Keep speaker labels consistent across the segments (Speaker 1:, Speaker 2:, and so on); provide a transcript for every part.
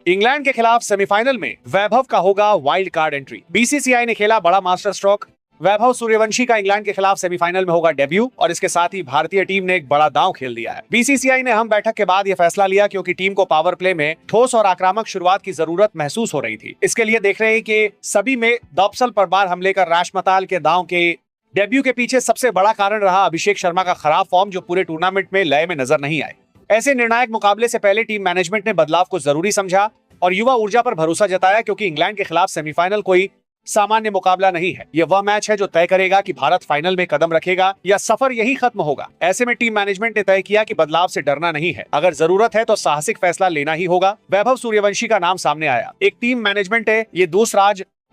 Speaker 1: England के खिलाफ semifinal में वैभव का होगा वाइल्ड कार्ड एंट्री। बीसीसीआई ने खेला बड़ा मास्टर स्ट्रोक। वैभव सूर्यवंशी का इंग्लैंड के खिलाफ सेमीफाइनल में होगा डेब्यू और इसके साथ ही भारतीय टीम ने एक बड़ा दांव खेल दिया है। बीसीसीआई ने अहम बैठक के बाद यह फैसला लिया क्योंकि टीम को पावर प्ले में ठोस और आक्रामक शुरुआत की जरूरत महसूस हो रही थी। इसके लिए देख रहे हैं कि सभी में दपसल पर बार हमले कर राशमताल के दांव के डेब्यू के पीछे सबसे बड़ा कारण रहा अभिषेक शर्मा का खराब फॉर्म, जो पूरे टूर्नामेंट में लय में नजर नहीं आए। ऐसे निर्णायक मुकाबले से पहले टीम मैनेजमेंट ने बदलाव को जरूरी समझा और युवा ऊर्जा पर भरोसा जताया, क्योंकि इंग्लैंड के खिलाफ सेमीफाइनल कोई सामान्य मुकाबला नहीं है। यह वह मैच है जो तय करेगा कि भारत फाइनल में कदम रखेगा या सफर यही खत्म होगा। ऐसे में टीम मैनेजमेंट ने तय किया कि बदलाव से डरना नहीं है, अगर जरूरत है तो साहसिक फैसला लेना ही होगा। वैभव सूर्यवंशी का नाम सामने आया। एक टीम मैनेजमेंट है ये दूसरा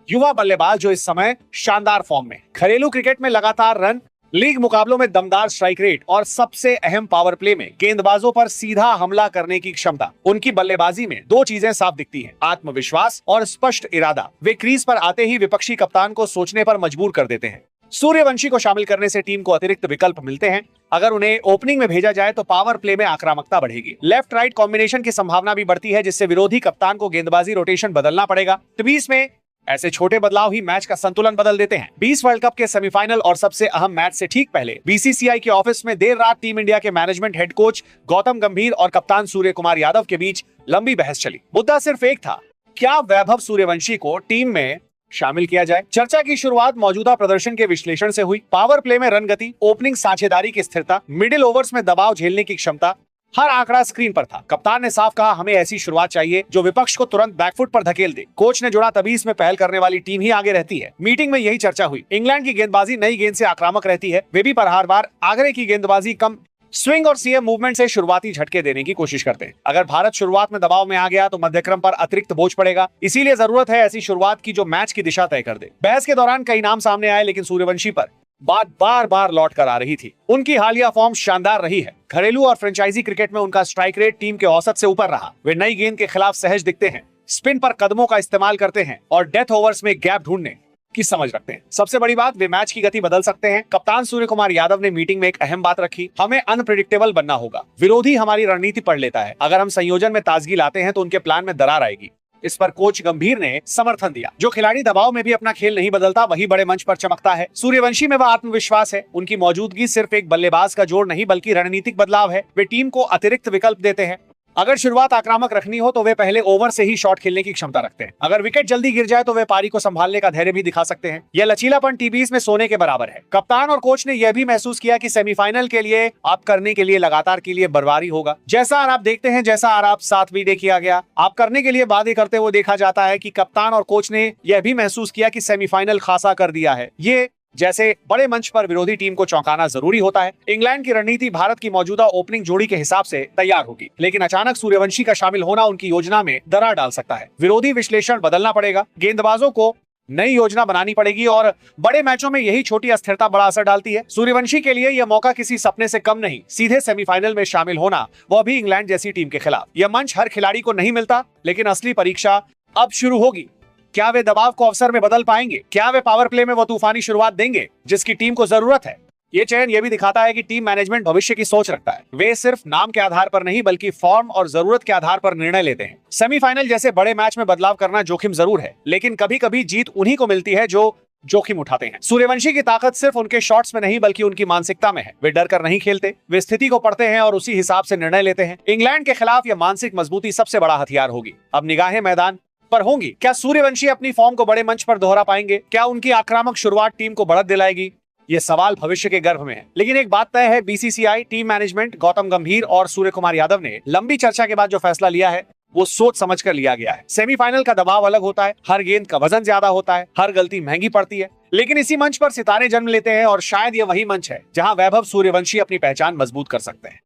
Speaker 1: युवा बल्लेबाज जो इस समय शानदार फॉर्म में, घरेलू क्रिकेट में लगातार रन, लीग मुकाबलों में दमदार स्ट्राइक रेट और सबसे अहम पावर प्ले में गेंदबाजों पर सीधा हमला करने की क्षमता। उनकी बल्लेबाजी में दो चीजें साफ दिखती हैं, आत्मविश्वास और स्पष्ट इरादा। वे क्रीज पर आते ही विपक्षी कप्तान को सोचने पर मजबूर कर देते हैं। सूर्यवंशी को शामिल करने से टीम को अतिरिक्त विकल्प मिलते हैं। अगर उन्हें ओपनिंग में भेजा जाए तो पावर प्ले में आक्रामकता बढ़ेगी, लेफ्ट राइट कॉम्बिनेशन की संभावना भी बढ़ती है, जिससे विरोधी कप्तान को गेंदबाजी रोटेशन बदलना पड़ेगा। बीच में ऐसे छोटे बदलाव ही मैच का संतुलन बदल देते हैं। 20 वर्ल्ड कप के सेमीफाइनल और सबसे अहम मैच से ठीक पहले बीसीसीआई के ऑफिस में देर रात टीम इंडिया के मैनेजमेंट हेड कोच गौतम गंभीर और कप्तान सूर्य कुमार यादव के बीच लंबी बहस चली। मुद्दा सिर्फ एक था, क्या वैभव सूर्यवंशी को टीम में शामिल किया जाए। चर्चा की शुरुआत मौजूदा प्रदर्शन के विश्लेषण से हुई। पावर प्ले में रन गति, ओपनिंग साझेदारी की स्थिरता, मिडिल ओवर्स में दबाव झेलने की क्षमता, हर आंकड़ा स्क्रीन पर था। कप्तान ने साफ कहा, हमें ऐसी शुरुआत चाहिए जो विपक्ष को तुरंत बैकफुट पर धकेल दे। कोच ने जोड़ा, तभी इसमें पहल करने वाली टीम ही आगे रहती है। मीटिंग में यही चर्चा हुई। इंग्लैंड की गेंदबाजी नई गेंद से आक्रामक रहती है, वे भी प्रहारवार। आगरे की गेंदबाजी कम स्विंग और सीएम मूवमेंट से शुरुआती झटके देने की कोशिश करते हैं। अगर भारत शुरुआत में दबाव में आ गया तो मध्यक्रम पर अतिरिक्त बोझ पड़ेगा, इसीलिए जरूरत है ऐसी शुरुआत की जो मैच की दिशा तय कर दे। बहस के दौरान कई नाम सामने आए, लेकिन सूर्यवंशी पर बात बार बार लौट कर आ रही थी। उनकी हालिया फॉर्म शानदार रही है। घरेलू और फ्रेंचाइजी क्रिकेट में उनका स्ट्राइक रेट टीम के औसत से ऊपर रहा। वे नई गेंद के खिलाफ सहज दिखते हैं, स्पिन पर कदमों का इस्तेमाल करते हैं और डेथ ओवर्स में गैप ढूंढने की समझ रखते हैं। सबसे बड़ी बात, वे मैच की गति बदल सकते हैं। कप्तान सूर्य कुमार यादव ने मीटिंग में एक अहम बात रखी, हमें अनप्रेडिक्टेबल बनना होगा। विरोधी हमारी रणनीति पढ़ लेता है, अगर हम संयोजन में ताजगी लाते हैं तो उनके प्लान में दरार आएगी। इस पर कोच गंभीर ने समर्थन दिया। जो खिलाड़ी दबाव में भी अपना खेल नहीं बदलता, वही बड़े मंच पर चमकता है। सूर्यवंशी में वह आत्मविश्वास है। उनकी मौजूदगी सिर्फ एक बल्लेबाज का जोड़ नहीं बल्कि रणनीतिक बदलाव है। वे टीम को अतिरिक्त विकल्प देते हैं। अगर शुरुआत आक्रामक रखनी हो तो वे पहले ओवर से ही शॉट खेलने की क्षमता रखते हैं। अगर विकेट जल्दी गिर जाए तो वे पारी को संभालने का धैर्य भी दिखा सकते हैं। यह लचीलापन टी20 में सोने के बराबर है। कप्तान और कोच ने यह भी महसूस किया कि सेमीफाइनल के लिए आप करने के लिए लगातार के लिए बर्बारी होगा। जैसा आप देखते हैं, जैसा आप साथ भी किया गया, आप करने के लिए वादे करते हुए देखा जाता है कि कप्तान और कोच ने यह भी महसूस किया कि सेमीफाइनल खासा कर दिया है। ये जैसे बड़े मंच पर विरोधी टीम को चौंकाना जरूरी होता है। इंग्लैंड की रणनीति भारत की मौजूदा ओपनिंग जोड़ी के हिसाब से तैयार होगी, लेकिन अचानक सूर्यवंशी का शामिल होना उनकी योजना में दरार डाल सकता है। विरोधी विश्लेषण बदलना पड़ेगा, गेंदबाजों को नई योजना बनानी पड़ेगी और बड़े मैचों में यही छोटी अस्थिरता बड़ा असर डालती है। सूर्यवंशी के लिए यह मौका किसी सपने से कम नहीं, सीधे सेमीफाइनल में शामिल होना, वह भी इंग्लैंड जैसी टीम के खिलाफ। यह मंच हर खिलाड़ी को नहीं मिलता, लेकिन असली परीक्षा अब शुरू होगी। क्या वे दबाव को अवसर में बदल पाएंगे? क्या वे पावर प्ले में वो तूफानी शुरुआत देंगे जिसकी टीम को जरूरत है? ये चयन यह भी दिखाता है कि टीम मैनेजमेंट भविष्य की सोच रखता है। वे सिर्फ नाम के आधार पर नहीं बल्कि फॉर्म और जरूरत के आधार पर निर्णय लेते हैं। सेमीफाइनल जैसे बड़े मैच में बदलाव करना जोखिम जरूर है, लेकिन कभी कभी जीत उन्हीं को मिलती है जो जोखिम उठाते हैं। सूर्यवंशी की ताकत सिर्फ उनके शॉट्स में नहीं बल्कि उनकी मानसिकता में है। वे डर कर नहीं खेलते, वे स्थिति को पढ़ते हैं और उसी हिसाब से निर्णय लेते हैं। इंग्लैंड के खिलाफ यह मानसिक मजबूती सबसे बड़ा हथियार होगी। अब निगाहें मैदान पर होंगी। क्या सूर्यवंशी अपनी फॉर्म को बड़े मंच पर दोहरा पाएंगे? क्या उनकी आक्रामक शुरुआत टीम को बढ़त दिलाएगी? ये सवाल भविष्य के गर्भ में है, लेकिन एक बात तय है, बीसीसीआई, टीम मैनेजमेंट, गौतम गंभीर और सूर्य कुमार यादव ने लंबी चर्चा के बाद जो फैसला लिया है वो सोच समझ कर लिया गया है। सेमीफाइनल का दबाव अलग होता है, हर गेंद का वजन ज्यादा होता है, हर गलती महंगी पड़ती है, लेकिन इसी मंच पर सितारे जन्म लेते हैं और शायद ये वही मंच है जहां वैभव सूर्यवंशी अपनी पहचान मजबूत कर सकते हैं।